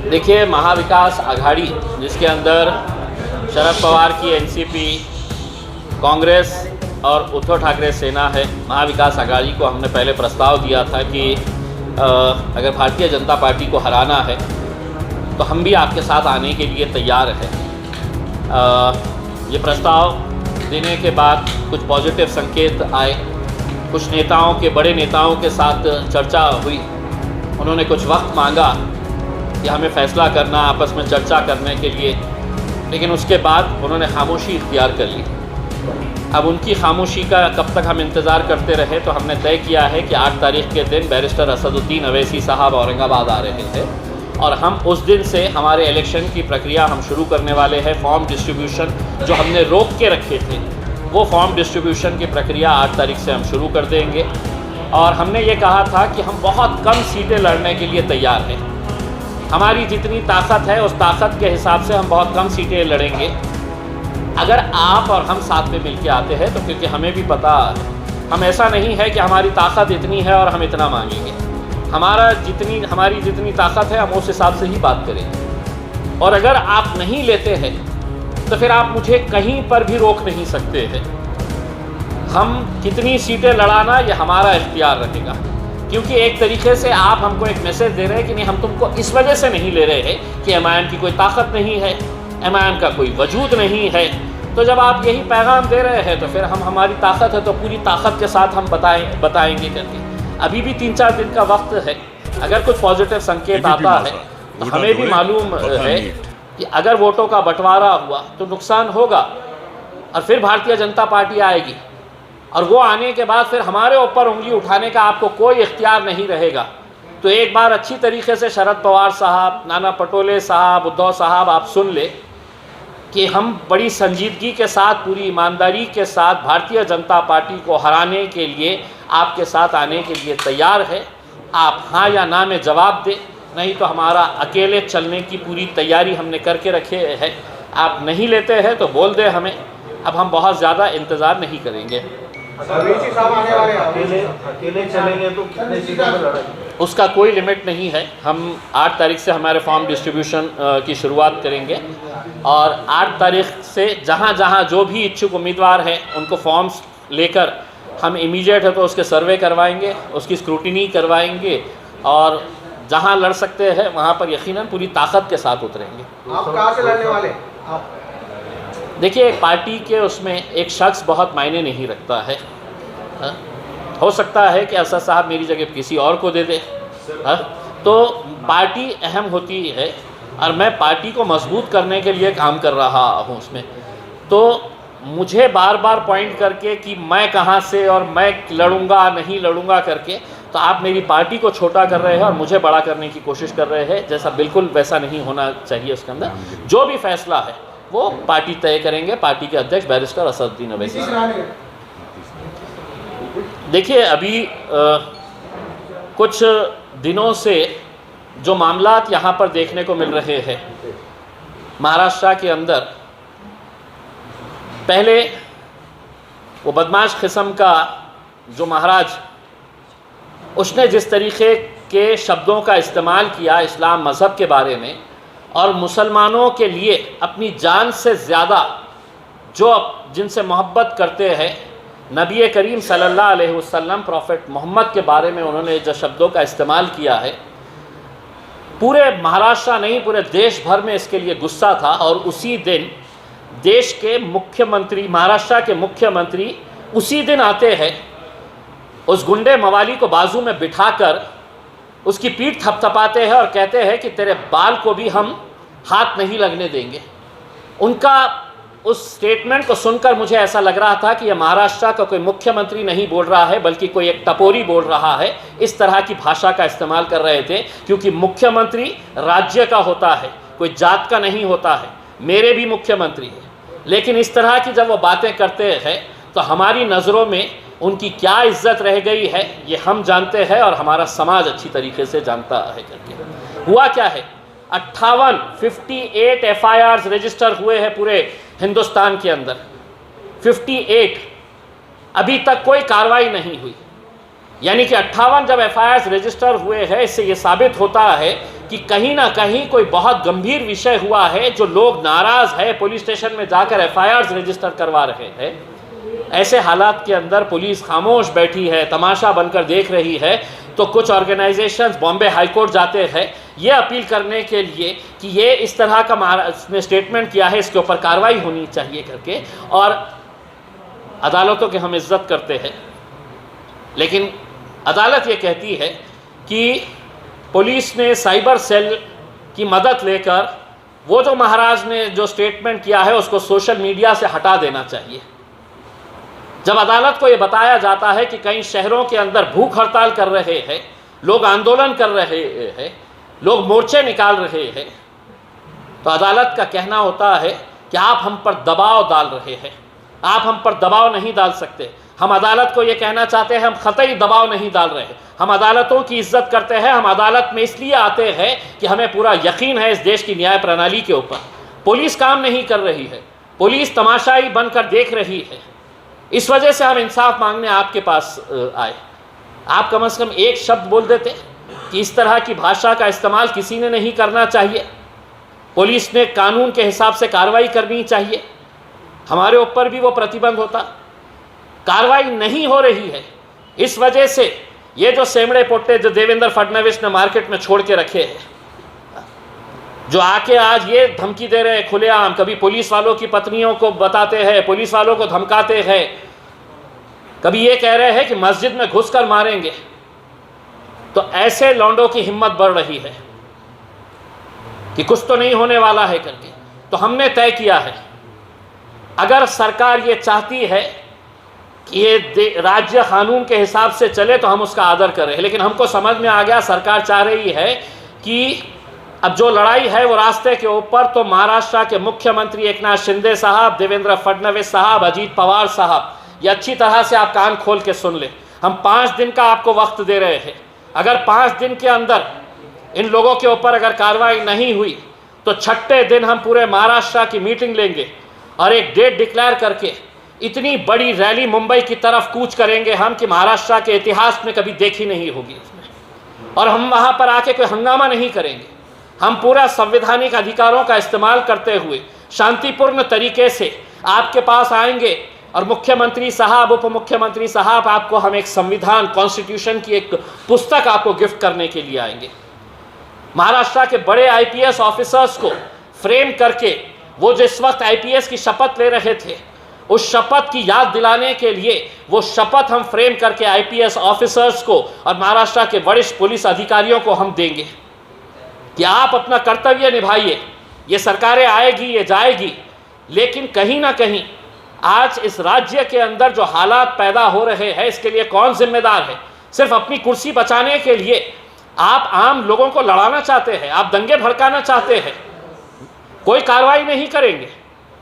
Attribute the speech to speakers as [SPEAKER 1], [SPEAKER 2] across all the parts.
[SPEAKER 1] देखिए, महाविकास आघाड़ी जिसके अंदर शरद पवार की एनसीपी, कांग्रेस और उद्धव ठाकरे सेना है, महाविकास आघाड़ी को हमने पहले प्रस्ताव दिया था कि अगर भारतीय जनता पार्टी को हराना है तो हम भी आपके साथ आने के लिए तैयार हैं। ये प्रस्ताव देने के बाद कुछ पॉजिटिव संकेत आए, कुछ नेताओं के, बड़े नेताओं के साथ चर्चा हुई। उन्होंने कुछ वक्त मांगा कि हमें फ़ैसला करना, आपस में चर्चा करने के लिए, लेकिन उसके बाद उन्होंने खामोशी इख्तियार कर ली। अब उनकी खामोशी का कब तक हम इंतज़ार करते रहे, तो हमने तय किया है कि 8 तारीख के दिन बैरिस्टर असदुद्दीन अवैसी साहब औरंगाबाद आ रहे थे और हम उस दिन से हमारे इलेक्शन की प्रक्रिया हम शुरू करने वाले हैं। फॉर्म डिस्ट्रीब्यूशन जो हमने रोक के रखे थे, वो फॉर्म डिस्ट्रीब्यूशन की प्रक्रिया 8 तारीख से हम शुरू कर देंगे। और हमने ये कहा था कि हम बहुत कम सीटें लड़ने के लिए तैयार हैं। हमारी जितनी ताकत है उस ताकत के हिसाब से हम बहुत कम सीटें लड़ेंगे। अगर आप और हम साथ में मिलके आते हैं तो, क्योंकि हमें भी पता है, हम ऐसा नहीं है कि हमारी ताकत इतनी है और हम इतना मांगेंगे। हमारी जितनी ताकत है हम उस हिसाब से ही बात करेंगे। और अगर आप नहीं लेते हैं तो फिर आप मुझे कहीं पर भी रोक नहीं सकते हैं। हम कितनी सीटें लड़ाना ये हमारा इख्तियार रहेगा, क्योंकि एक तरीके से आप हमको एक मैसेज दे रहे हैं कि नहीं, हम तुमको इस वजह से नहीं ले रहे हैं कि एमआईएम की कोई ताकत नहीं है, एमआईएम का कोई वजूद नहीं है। तो जब आप यही पैगाम दे रहे हैं तो फिर हम, हमारी ताकत है तो पूरी ताकत के साथ हम बताएंगे करके। अभी भी 3-4 दिन का वक्त है। अगर कुछ पॉजिटिव संकेत आता है तो हमें भी मालूम है कि अगर वोटों का बंटवारा हुआ तो नुकसान होगा और फिर भारतीय जनता पार्टी आएगी और वो आने के बाद फिर हमारे ऊपर उंगली उठाने का आपको कोई इख्तियार नहीं रहेगा। तो एक बार अच्छी तरीके से शरद पवार साहब, नाना पटोले साहब, उद्धव साहब, आप सुन ले कि हम बड़ी संजीदगी के साथ, पूरी ईमानदारी के साथ भारतीय जनता पार्टी को हराने के लिए आपके साथ आने के लिए तैयार है। आप हाँ या ना में जवाब दें, नहीं तो हमारा अकेले चलने की पूरी तैयारी हमने करके रखे है। आप नहीं लेते हैं तो बोल दें हमें, अब हम बहुत ज़्यादा इंतज़ार नहीं करेंगे।
[SPEAKER 2] अकेले चलेंगे तो कितने सीटों पर लड़ेंगे?
[SPEAKER 1] उसका कोई लिमिट नहीं है। हम 8 तारीख से हमारे फॉर्म डिस्ट्रीब्यूशन की शुरुआत करेंगे और 8 तारीख से जहाँ जहाँ जो भी इच्छुक उम्मीदवार हैं उनको फॉर्म्स लेकर हम इमीडिएट है तो उसके सर्वे करवाएंगे, उसकी स्क्रूटिनी करवाएंगे और जहाँ लड़ सकते हैं वहाँ पर यकीनन पूरी ताकत के साथ उतरेंगे।
[SPEAKER 2] आप कहाँ से लड़ने वाले?
[SPEAKER 1] देखिए, एक पार्टी के उसमें एक शख्स बहुत मायने नहीं रखता है। हो सकता है कि असद साहब मेरी जगह किसी और को दे दे, तो पार्टी अहम होती है और मैं पार्टी को मजबूत करने के लिए काम कर रहा हूँ उसमें। तो मुझे बार बार पॉइंट करके कि मैं कहाँ से और मैं लड़ूंगा नहीं लड़ूंगा करके, तो आप मेरी पार्टी को छोटा कर रहे हैं और मुझे बड़ा करने की कोशिश कर रहे हैं, जैसा बिल्कुल वैसा नहीं होना चाहिए। उसके अंदर जो भी फैसला है वो पार्टी तय करेंगे, पार्टी के अध्यक्ष बैरिस्टर असदुद्दीन अवैसी। देखिए, अभी कुछ दिनों से जो मामलात यहाँ पर देखने को मिल रहे हैं महाराष्ट्र के अंदर, पहले वो बदमाश किस्म का जो महाराज, उसने जिस तरीके के शब्दों का इस्तेमाल किया इस्लाम मज़हब के बारे में और मुसलमानों के लिए अपनी जान से ज़्यादा जो जिनसे मोहब्बत करते हैं, नबी करीम सल्लल्लाहु अलैहि वसल्लम, प्रॉफेट मोहम्मद के बारे में उन्होंने जो शब्दों का इस्तेमाल किया है, पूरे महाराष्ट्र नहीं पूरे देश भर में इसके लिए गुस्सा था। और उसी दिन देश के मुख्यमंत्री, महाराष्ट्र के मुख्यमंत्री उसी दिन आते हैं, उस गुंडे मवाली को बाजू में बिठाकर उसकी पीठ थपथपाते हैं और कहते हैं कि तेरे बाल को भी हम हाथ नहीं लगने देंगे। उनका उस स्टेटमेंट को सुनकर मुझे ऐसा लग रहा था कि यह महाराष्ट्र का कोई मुख्यमंत्री नहीं बोल रहा है, बल्कि कोई एक टपोरी बोल रहा है। इस तरह की भाषा का इस्तेमाल कर रहे थे, क्योंकि मुख्यमंत्री राज्य का होता है, कोई जात का नहीं होता है। मेरे भी मुख्यमंत्री हैं, लेकिन इस तरह की जब वो बातें करते हैं तो हमारी नज़रों में उनकी क्या इज्जत रह गई है ये हम जानते हैं और हमारा समाज अच्छी तरीके से जानता है करके। हुआ क्या है, 58 FIRs रजिस्टर हुए हैं पूरे हिंदुस्तान के अंदर, 58 अभी तक कोई कार्रवाई नहीं हुई। यानी कि 58 जब FIRs रजिस्टर हुए हैं, इससे ये साबित होता है कि कहीं ना कहीं कोई बहुत गंभीर विषय हुआ है, जो लोग नाराज़ है, पुलिस स्टेशन में जाकर FIRs रजिस्टर करवा रहे हैं। ऐसे हालात के अंदर पुलिस खामोश बैठी है, तमाशा बनकर देख रही है, तो कुछ ऑर्गेनाइजेशंस बॉम्बे हाई कोर्ट जाते हैं ये अपील करने के लिए कि ये इस तरह का इसने स्टेटमेंट किया है, इसके ऊपर कार्रवाई होनी चाहिए करके। और अदालतों की हम इज्जत करते हैं, लेकिन अदालत ये कहती है कि पुलिस ने साइबर सेल की मदद लेकर वो जो महाराज ने जो स्टेटमेंट किया है उसको सोशल मीडिया से हटा देना चाहिए। जब अदालत को ये बताया जाता है कि कई शहरों के अंदर भूख हड़ताल कर रहे हैं, लोग आंदोलन कर रहे हैं, लोग मोर्चे निकाल रहे हैं, तो अदालत का कहना होता है कि आप हम पर दबाव डाल रहे हैं, आप हम पर दबाव नहीं डाल सकते। हम अदालत को ये कहना चाहते हैं हम ख़तई दबाव नहीं डाल रहे, हम अदालतों की इज्जत करते हैं, हम अदालत में इसलिए आते हैं कि हमें पूरा यकीन है इस देश की न्याय प्रणाली के ऊपर। पुलिस काम नहीं कर रही है, पुलिस तमाशाई बनकर देख रही है, इस वजह से हम इंसाफ मांगने आपके पास आए। आप कम से कम एक शब्द बोल देते कि इस तरह की भाषा का इस्तेमाल किसी ने नहीं करना चाहिए, पुलिस ने कानून के हिसाब से कार्रवाई करनी चाहिए, हमारे ऊपर भी वो प्रतिबंध होता। कार्रवाई नहीं हो रही है, इस वजह से ये जो सेमड़े पोट्टे जो देवेंद्र फडणवीस ने मार्केट में छोड़ के रखे हैं, जो आके आज ये धमकी दे रहे हैं खुलेआम, कभी पुलिस वालों की पत्नियों को बताते हैं, पुलिस वालों को धमकाते हैं, कभी ये कह रहे हैं कि मस्जिद में घुसकर मारेंगे, तो ऐसे लौंडों की हिम्मत बढ़ रही है कि कुछ तो नहीं होने वाला है करके। तो हमने तय किया है, अगर सरकार ये चाहती है कि ये राज्य कानून के हिसाब से चले तो हम उसका आदर करें, लेकिन हमको समझ में आ गया सरकार चाह रही है कि अब जो लड़ाई है वो रास्ते के ऊपर, तो महाराष्ट्र के मुख्यमंत्री एकनाथ शिंदे साहब, देवेंद्र फडणवीस साहब, अजीत पवार साहब, ये अच्छी तरह से आप कान खोल के सुन लें। हम 5 दिन का आपको वक्त दे रहे हैं, अगर 5 दिन के अंदर इन लोगों के ऊपर अगर कार्रवाई नहीं हुई तो 6ठे दिन हम पूरे महाराष्ट्र की मीटिंग लेंगे और एक डेट डिक्लेयर करके इतनी बड़ी रैली मुंबई की तरफ कूच करेंगे हम कि महाराष्ट्र के इतिहास में कभी देखी नहीं होगी उसमें। और हम वहाँ पर आके कोई हंगामा नहीं करेंगे, हम पूरा संवैधानिक अधिकारों का इस्तेमाल करते हुए शांतिपूर्ण तरीके से आपके पास आएंगे और मुख्यमंत्री साहब, उप मुख्यमंत्री साहब, आपको हम एक संविधान, कॉन्स्टिट्यूशन की एक पुस्तक आपको गिफ्ट करने के लिए आएंगे। महाराष्ट्र के बड़े IPS ऑफिसर्स को फ्रेम करके वो जिस वक्त IPS की शपथ ले रहे थे, उस शपथ की याद दिलाने के लिए वो शपथ हम फ्रेम करके IPS ऑफिसर्स को और महाराष्ट्र के वरिष्ठ पुलिस अधिकारियों को हम देंगे कि आप अपना कर्तव्य निभाइए। ये सरकारें आएगी, ये जाएगी, लेकिन कहीं ना कहीं आज इस राज्य के अंदर जो हालात पैदा हो रहे हैं, इसके लिए कौन जिम्मेदार है? सिर्फ अपनी कुर्सी बचाने के लिए आप आम लोगों को लड़ाना चाहते हैं, आप दंगे भड़काना चाहते हैं, कोई कार्रवाई नहीं करेंगे।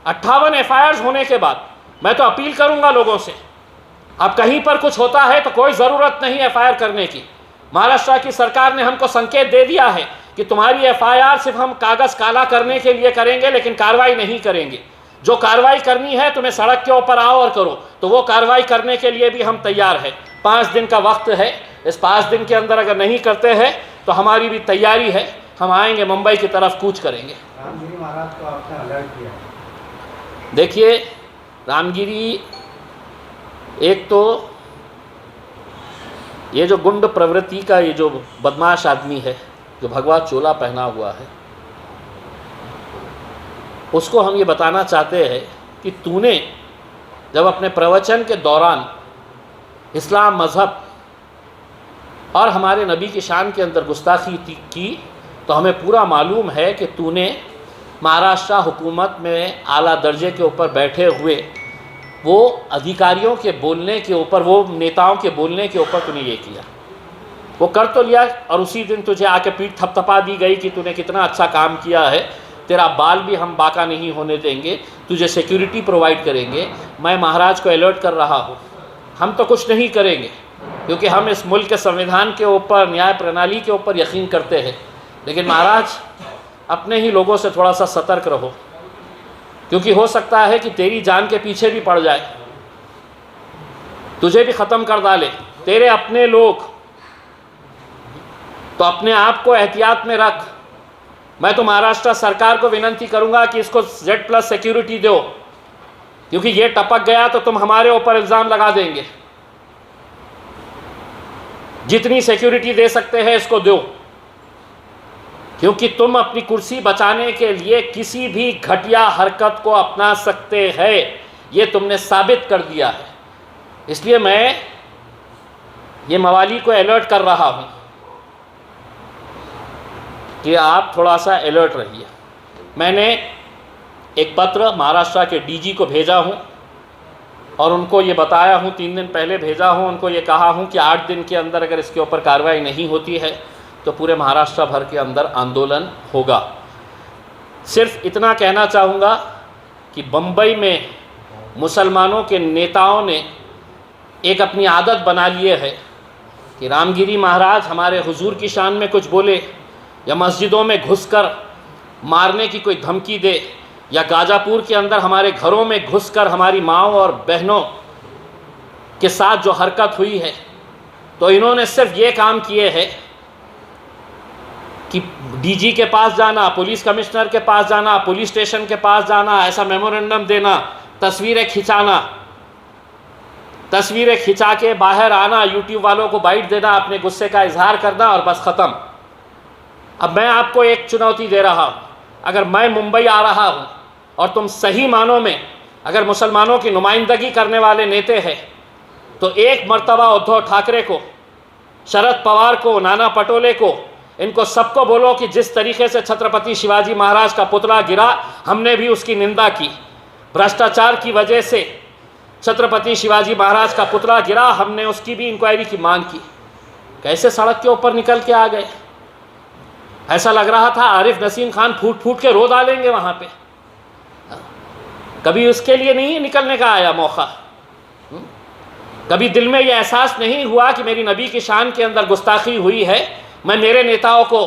[SPEAKER 1] 58 FIRs होने के बाद मैं तो अपील करूंगा लोगों से, अब कहीं पर कुछ होता है तो कोई ज़रूरत नहीं FIR करने की। महाराष्ट्र की सरकार ने हमको संकेत दे दिया है कि तुम्हारी FIR सिर्फ हम कागज़ काला करने के लिए करेंगे, लेकिन कार्रवाई नहीं करेंगे। जो कार्रवाई करनी है तुम्हें सड़क के ऊपर आओ और करो, तो वो कार्रवाई करने के लिए भी हम तैयार हैं। 5 दिन का वक्त है, इस 5 दिन के अंदर अगर नहीं करते हैं तो हमारी भी तैयारी है, हम आएंगे, मुंबई की तरफ कूच करेंगे।
[SPEAKER 2] रामगिरी महाराज को आपने अलर्ट किया?
[SPEAKER 1] देखिए, रामगिरी एक तो ये जो गुंड प्रवृत्ति का ये जो बदमाश आदमी है, जो भगवा चोला पहना हुआ है, उसको हम ये बताना चाहते हैं कि तूने जब अपने प्रवचन के दौरान इस्लाम मज़हब और हमारे नबी की शान के अंदर गुस्ताखी की, तो हमें पूरा मालूम है कि तूने महाराष्ट्र हुकूमत में आला दर्जे के ऊपर बैठे हुए वो अधिकारियों के बोलने के ऊपर, वो नेताओं के बोलने के ऊपर तूने ये किया। वो कर तो लिया और उसी दिन तुझे आके पीठ थपथपा दी गई कि तूने कितना अच्छा काम किया है, तेरा बाल भी हम बाका नहीं होने देंगे, तुझे सिक्योरिटी प्रोवाइड करेंगे। मैं महाराज को अलर्ट कर रहा हूँ, हम तो कुछ नहीं करेंगे क्योंकि हम इस मुल्क के संविधान के ऊपर, न्याय प्रणाली के ऊपर यकीन करते हैं, लेकिन महाराज अपने ही लोगों से थोड़ा सा सतर्क रहो, क्योंकि हो सकता है कि तेरी जान के पीछे भी पड़ जाए, तुझे भी ख़त्म कर डाले तेरे अपने लोग। तो अपने आप को एहतियात में रख, मैं तो महाराष्ट्र सरकार को विनंती करूंगा कि इसको Z+ सिक्योरिटी दो, क्योंकि ये टपक गया तो तुम हमारे ऊपर इल्ज़ाम लगा देंगे। जितनी सिक्योरिटी दे सकते हैं इसको दो, क्योंकि तुम अपनी कुर्सी बचाने के लिए किसी भी घटिया हरकत को अपना सकते हैं, ये तुमने साबित कर दिया है। इसलिए मैं ये मवाली को अलर्ट कर रहा हूँ कि आप थोड़ा सा अलर्ट रहिए। मैंने एक पत्र महाराष्ट्र के DG को भेजा हूँ और उनको ये बताया हूँ, 3 दिन पहले भेजा हूँ, उनको ये कहा हूँ कि 8 दिन के अंदर अगर इसके ऊपर कार्रवाई नहीं होती है तो पूरे महाराष्ट्र भर के अंदर आंदोलन होगा। सिर्फ इतना कहना चाहूँगा कि बम्बई में मुसलमानों के नेताओं ने एक अपनी आदत बना लिए है कि रामगिरी महाराज हमारे हुजूर की शान में कुछ बोले या मस्जिदों में घुसकर मारने की कोई धमकी दे या गाजापुर के अंदर हमारे घरों में घुसकर हमारी माँओं और बहनों के साथ जो हरकत हुई है, तो इन्होंने सिर्फ ये काम किए हैं कि DG के पास जाना, पुलिस कमिश्नर के पास जाना, पुलिस स्टेशन के पास जाना, ऐसा मेमोरेंडम देना, तस्वीरें खिंचाना, तस्वीरें खिंचा के बाहर आना, यूट्यूब वालों को बाइट देना, अपने गुस्से का इजहार करना और बस ख़त्म। अब मैं आपको एक चुनौती दे रहा हूँ, अगर मैं मुंबई आ रहा हूँ और तुम सही मानों में अगर मुसलमानों की नुमाइंदगी करने वाले नेता हैं, तो एक मर्तबा उद्धव ठाकरे को, शरद पवार को, नाना पटोले को, इनको सबको बोलो कि जिस तरीके से छत्रपति शिवाजी महाराज का पुतला गिरा, हमने भी उसकी निंदा की। भ्रष्टाचार की वजह से छत्रपति शिवाजी महाराज का पुतला गिरा, हमने उसकी भी इंक्वायरी की मांग की। कैसे सड़क के ऊपर निकल के आ गए, ऐसा लग रहा था आरिफ नसीम खान फूट फूट के रो डालेंगे वहाँ पे। कभी उसके लिए नहीं निकलने का आया मौका, कभी दिल में ये एहसास नहीं हुआ कि मेरी नबी की शान के अंदर गुस्ताखी हुई है, मैं मेरे नेताओं को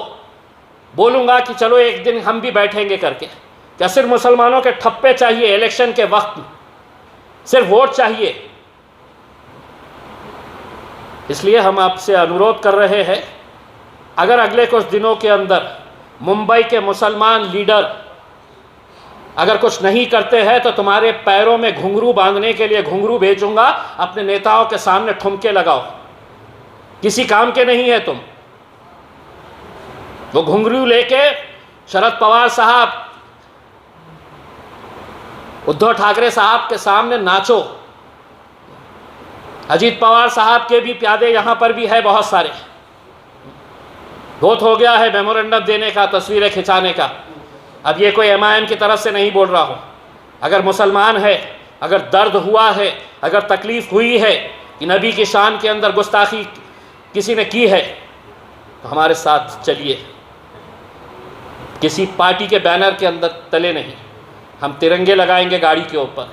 [SPEAKER 1] बोलूँगा कि चलो एक दिन हम भी बैठेंगे करके। क्या सिर्फ मुसलमानों के ठप्पे चाहिए इलेक्शन के वक्त, सिर्फ वोट चाहिए? इसलिए हम आपसे अनुरोध कर रहे हैं, अगर अगले कुछ दिनों के अंदर मुंबई के मुसलमान लीडर अगर कुछ नहीं करते हैं तो तुम्हारे पैरों में घुंघरू बांधने के लिए घुंघरू भेजूंगा, अपने नेताओं के सामने ठुमके लगाओ, किसी काम के नहीं है तुम। वो घुंघरू लेके शरद पवार साहब, उद्धव ठाकरे साहब के सामने नाचो। अजीत पवार साहब के भी प्यादे यहाँ पर भी है बहुत सारे। बहुत हो गया है मेमोरेंडम देने का, तस्वीरें खिंचाने का। अब ये कोई MIM की तरफ से नहीं बोल रहा हूँ। अगर मुसलमान है, अगर दर्द हुआ है, अगर तकलीफ़ हुई है कि नबी की शान के अंदर गुस्ताखी किसी ने की है, तो हमारे साथ चलिए। किसी पार्टी के बैनर के अंदर तले नहीं, हम तिरंगे लगाएंगे गाड़ी के ऊपर।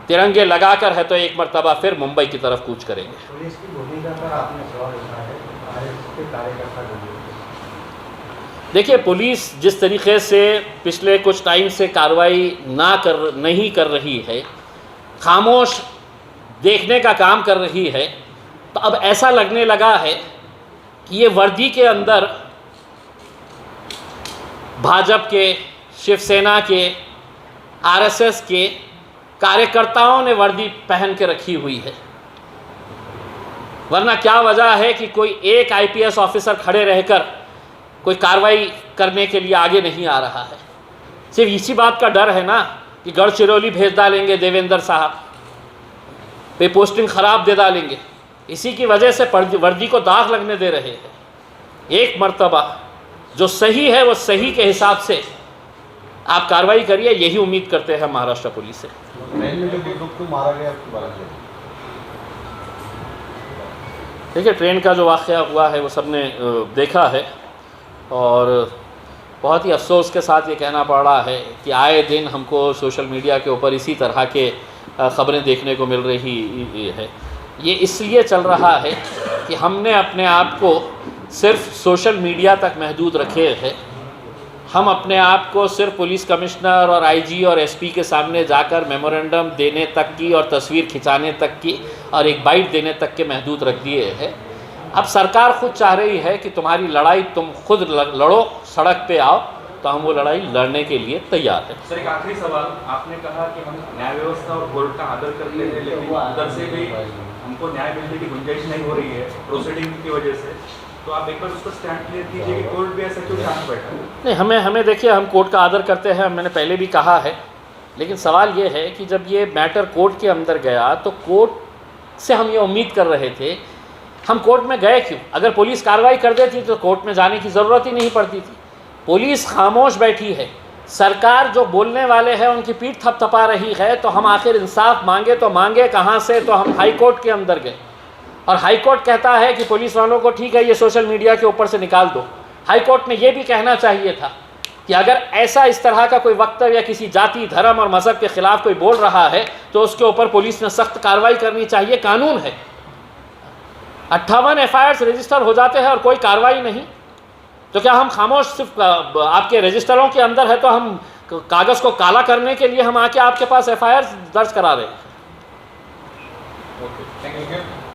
[SPEAKER 1] तिरंगे लगाकर है तो एक मर्तबा फिर मुंबई की तरफ कूच करेंगे।
[SPEAKER 2] पुलिस की भूमिका पर आपने सवाल उठाया है, इसके कार्यकर्ता को
[SPEAKER 1] देखिए, पुलिस जिस तरीके से पिछले कुछ टाइम से कार्रवाई नहीं कर रही है, खामोश देखने का काम कर रही है, तो अब ऐसा लगने लगा है कि ये वर्दी के अंदर भाजपा के, शिवसेना के, RSS के कार्यकर्ताओं ने वर्दी पहन के रखी हुई है। वरना क्या वजह है कि कोई एक IPS ऑफिसर खड़े रहकर कोई कार्रवाई करने के लिए आगे नहीं आ रहा है? सिर्फ इसी बात का डर है ना कि गढ़चिरौली भेज डालेंगे देवेंद्र साहब, पे पोस्टिंग ख़राब दे डालेंगे। इसी की वजह से वर्दी को दाग लगने दे रहे हैं। एक मर्तबा जो सही है वो सही के हिसाब से आप कार्रवाई करिए, यही उम्मीद करते हैं महाराष्ट्र पुलिस से। देखिए, ट्रेन का जो वाक़या हुआ है वो सबने देखा है और बहुत ही अफसोस के साथ ये कहना पड़ रहा है कि आए दिन हमको सोशल मीडिया के ऊपर इसी तरह के ख़बरें देखने को मिल रही है। ये इसलिए चल रहा है कि हमने अपने आप को सिर्फ सोशल मीडिया तक महदूद रखे हैं। हम अपने आप को सिर्फ पुलिस कमिश्नर और IG और SP के सामने जाकर मेमोरेंडम देने तक की और तस्वीर खिंचाने तक की और एक बाइट देने तक के महदूद रख दिए हैं। अब सरकार खुद चाह रही है कि तुम्हारी लड़ाई तुम खुद लड़ो, सड़क पे आओ तो हम वो लड़ाई लड़ने के लिए तैयार हैं।
[SPEAKER 3] सर, एक आखिरी सवाल, आपने कहा कि हम न्याय व्यवस्था और कोर्ट का आदर करते हैं, लेकिन उधर से भी हमको न्याय मिलने की गुंजाइश नहीं हो रही है प्रोसीडिंग की वजह से, तो आप एक बार उस पर स्टैंड क्लियर कीजिए कि कोर्ट भी ऐसा क्यों शांत बैठा है?
[SPEAKER 1] नहीं, हमें देखिए, हम कोर्ट का आदर करते हैं, मैंने पहले भी कहा है, लेकिन सवाल ये है कि जब ये मैटर कोर्ट के अंदर गया तो कोर्ट से हम ये उम्मीद कर रहे थे, हम कोर्ट में गए क्यों? अगर पुलिस कार्रवाई कर देती तो कोर्ट में जाने की ज़रूरत ही नहीं पड़ती थी। पुलिस खामोश बैठी है, सरकार जो बोलने वाले हैं उनकी पीठ थपथपा रही है, तो हम आखिर इंसाफ मांगे तो मांगे कहाँ से? तो हम हाई कोर्ट के अंदर गए और हाई कोर्ट कहता है कि पुलिस वालों को ठीक है, ये सोशल मीडिया के ऊपर से निकाल दो। हाई कोर्ट ने ये भी कहना चाहिए था कि अगर ऐसा इस तरह का कोई वक्तव्य या किसी जाति, धर्म और मज़हब के ख़िलाफ़ कोई बोल रहा है तो उसके ऊपर पुलिस ने सख्त कार्रवाई करनी चाहिए, कानून है। 58 FIRs रजिस्टर हो जाते हैं और कोई कार्रवाई नहीं, तो क्या हम खामोश सिर्फ आपके रजिस्टरों के अंदर है तो हम कागज़ को काला करने के लिए हम आके आपके पास FIRs दर्ज करा रहे हैं?
[SPEAKER 3] Okay, thank you.